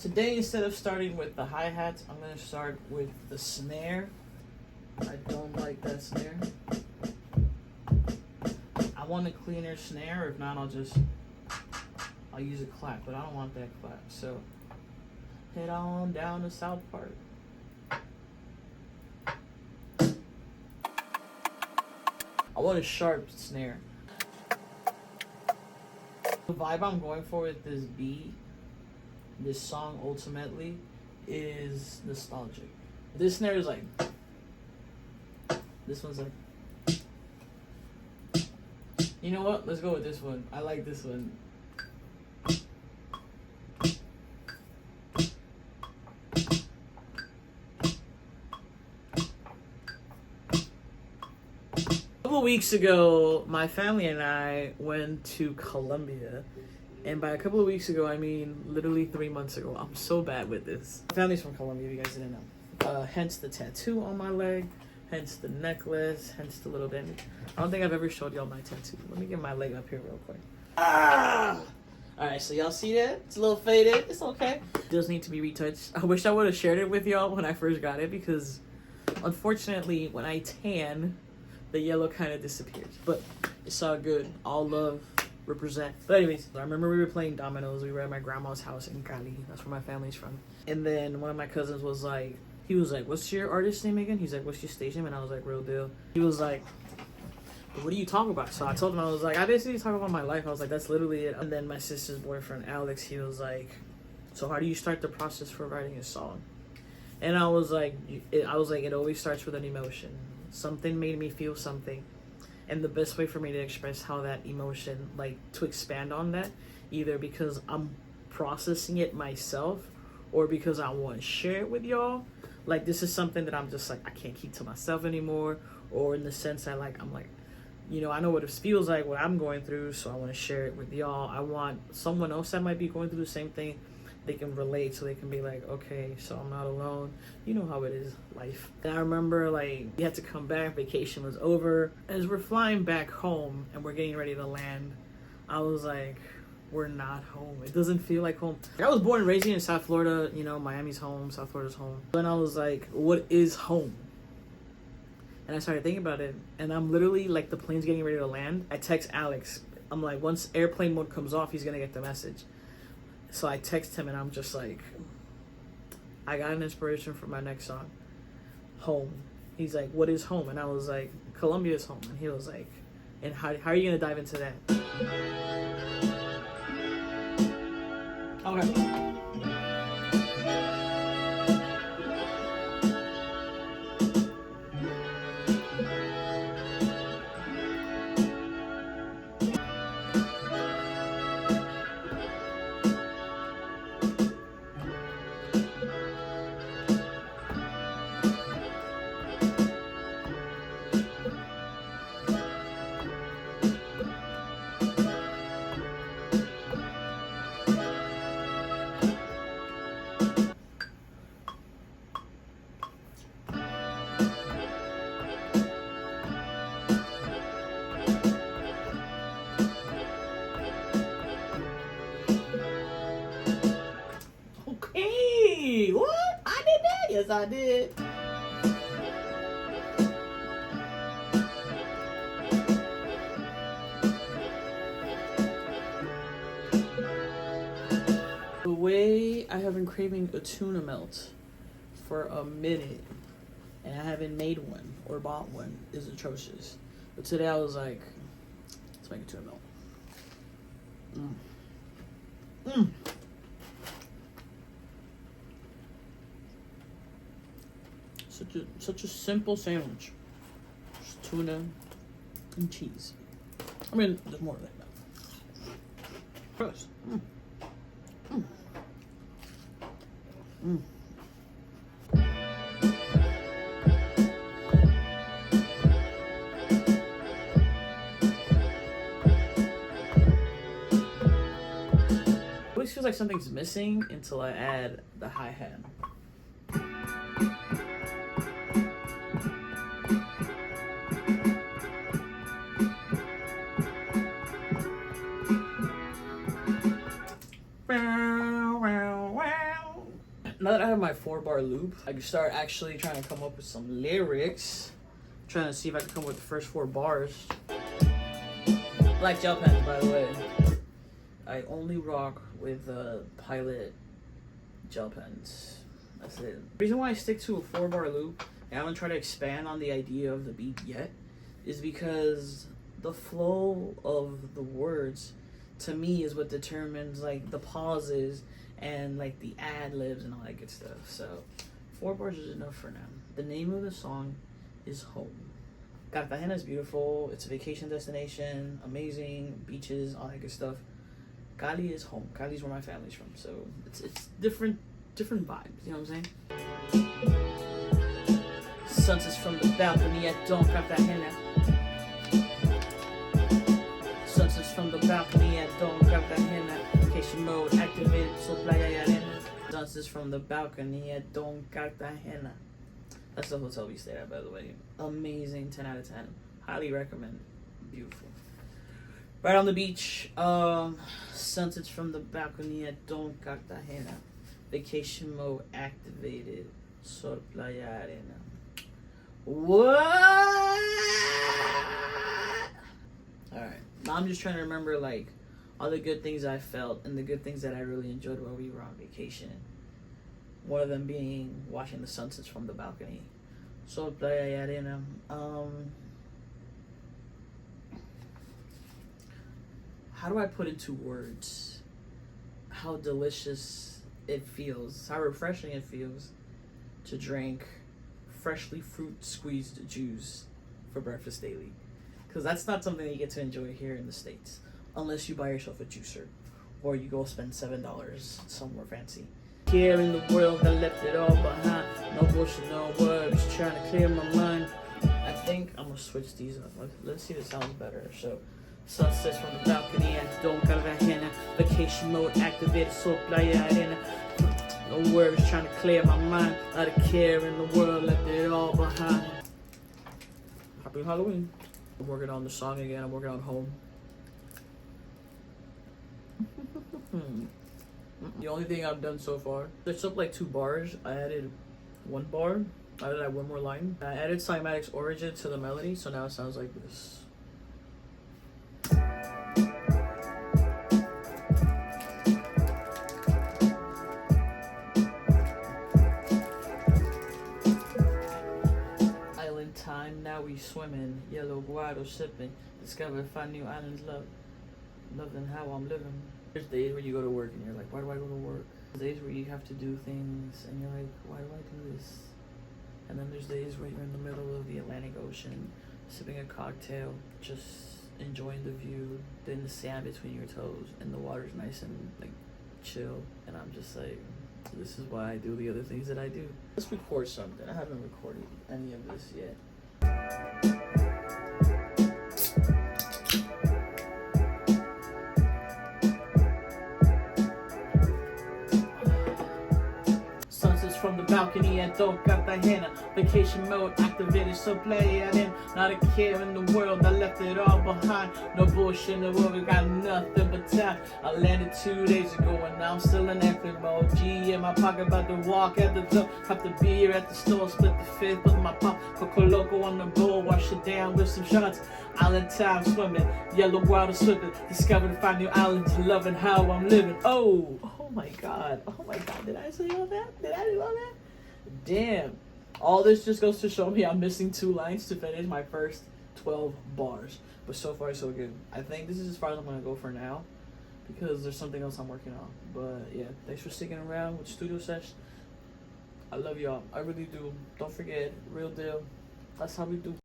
Today, instead of starting with the hi-hats, I'm going to start with the snare. I don't like that snare. I want a cleaner snare. If not, I'll use a clap, but I don't want that clap. So head on down to South Park. I want a sharp snare. The vibe I'm going for with this beat, this song ultimately, is nostalgic. This snare is like, this one's like, you know what? Let's go with this one. I like this one. A couple weeks ago, my family and I went to Colombia. And by a couple of weeks ago, I mean literally 3 months ago. I'm so bad with this. My family's from Colombia, if you guys didn't know. Hence the tattoo on my leg, hence the necklace, hence the little bandage. I don't think I've ever showed y'all my tattoo. Let me get my leg up here real quick. Ah! Alright, so y'all see that? It's a little faded. It's okay. It does need to be retouched. I wish I would have shared it with y'all when I first got it because unfortunately, when I tan, the yellow kind of disappears. But it's all good. All love. Represent. But anyways, I remember we were playing dominoes. We were at my grandma's house in Cali. That's where my family's from. And then one of my cousins was like, what's your artist name again? He's like, what's your stage name? And I was like, Real Deal. He was like, what do you talk about? So I told him, I was like, I basically talk about my life. I was like, that's literally it. And then my sister's boyfriend, Alex, he was like, so how do you start the process for writing a song? And I was like, it always starts with an emotion. Something made me feel something. And the best way for me to express how that emotion, like to expand on that, either because I'm processing it myself or because I want to share it with y'all. Like this is something that I'm just like, I can't keep to myself anymore. Or in the sense that I'm like, you know, I know what it feels like, what I'm going through. So I want to share it with y'all. I want someone else that might be going through the same thing. They can relate, so they can be like, okay, so I'm not alone. You know how it is, life. And I remember we had to come back, vacation was over. As we're flying back home and we're getting ready to land, I was like, we're not home. It doesn't feel like home. I was born and raised in South Florida, you know, Miami's home, South Florida's home. Then I was like, what is home? And I started thinking about it, and I'm literally the plane's getting ready to land. I text Alex. I'm like, once airplane mode comes off, he's gonna get the message. So I text him and I'm just like, I got an inspiration for my next song, home. He's like, what is home? And I was like, Colombia is home. And he was like, and how are you going to dive into that? Okay. What? I did that? Yes, I did. The way I have been craving a tuna melt for a minute, and I haven't made one or bought one, is atrocious. But today I was like, let's make a tuna melt. Such a simple sandwich. Just tuna and cheese. I mean, there's more of that. Gross. It always feels like something's missing until I add the hi-hat. now that I have my 4-bar loop, I can start actually trying to come up with some lyrics. Trying to see if I can come up with the first 4 bars. I like gel pens, by the way. I only rock with Pilot gel pens. That's it. The reason why I stick to a 4-bar loop, and I haven't tried to expand on the idea of the beat yet, is because the flow of the words, to me, is what determines like the pauses and like the ad-libs and all that good stuff. So 4 bars is enough for now. The name of the song is Home. Cartagena is beautiful. It's a vacation destination, amazing beaches, all that good stuff. Cali is home. Cali is where my family's from, so it's different vibes. You know what I'm saying? Sunsets from the balcony at dawn, Cartagena. Sunsets from the balcony at dawn, Cartagena. Vacation mode activated, so playa y arena. Sunsets from the balcony at dawn, Cartagena. That's the hotel we stayed at, by the way. Amazing, 10 out of 10. Highly recommend. Beautiful. Right on the beach. Sunsets from the balcony at dawn, Cartagena. Vacation mode activated. Sol playa arena. What? Alright. Now I'm just trying to remember like all the good things I felt and the good things that I really enjoyed while we were on vacation. One of them being watching the sunsets from the balcony. Sol playa y arena. How do I put into words how delicious it feels, how refreshing it feels to drink freshly fruit squeezed juice for breakfast daily? Because that's not something that you get to enjoy here in the States unless you buy yourself a juicer or you go spend $7 somewhere fancy. Here in the world, I left it all behind. No bullshit, no words, trying to clear my mind. I think I'm gonna switch these up. Let's see if it sounds better. So, sunsets from the balcony at dawn, Cartagena. Vacation mode activated, so playa arena. No words, trying to clear my mind. Out of care in the world, left it all behind. Happy Halloween. I'm working on the song again. I'm working on Home. The only thing I've done so far, there's up like 2 bars. I added 1 bar. I added 1 more line. I added Cymatic's origin to the melody, so now it sounds like this. Island time, now we swimming. Yellow guado sipping. Discover 5 new islands, loving how I'm living. There's days where you go to work and you're like, why do I go to work? There's days where you have to do things and you're like, why do I do this? And then there's days where you're in the middle of the Atlantic Ocean, sipping a cocktail, just enjoying the view, then the sand between your toes, and the water's nice and like chill. And I'm just like, this is why I do the other things that I do. Let's record something. I haven't recorded any of this yet. From the balcony at dawn, Cartagena. Vacation mode activated, so play it in. Not a care in the world, I left it all behind. No bullshit in the world, we got nothing but time. I landed 2 days ago and now I'm still in airplane mode. G in my pocket, about to walk at the door. Cop the beer at the store, split the fifth with my pop. Coco Loco on the bowl, wash it down with some shots. Island time swimming, yellow water slipping. Discovered 5 new islands, loving how I'm living. Oh my god, did I say all that? Did I do all that? Damn. All this just goes to show me I'm missing 2 lines to finish my first 12 bars. But so far, so good. I think this is as far as I'm going to go for now, because there's something else I'm working on. But yeah, thanks for sticking around with Studio Sesh. I love y'all. I really do. Don't forget, real deal. That's how we do.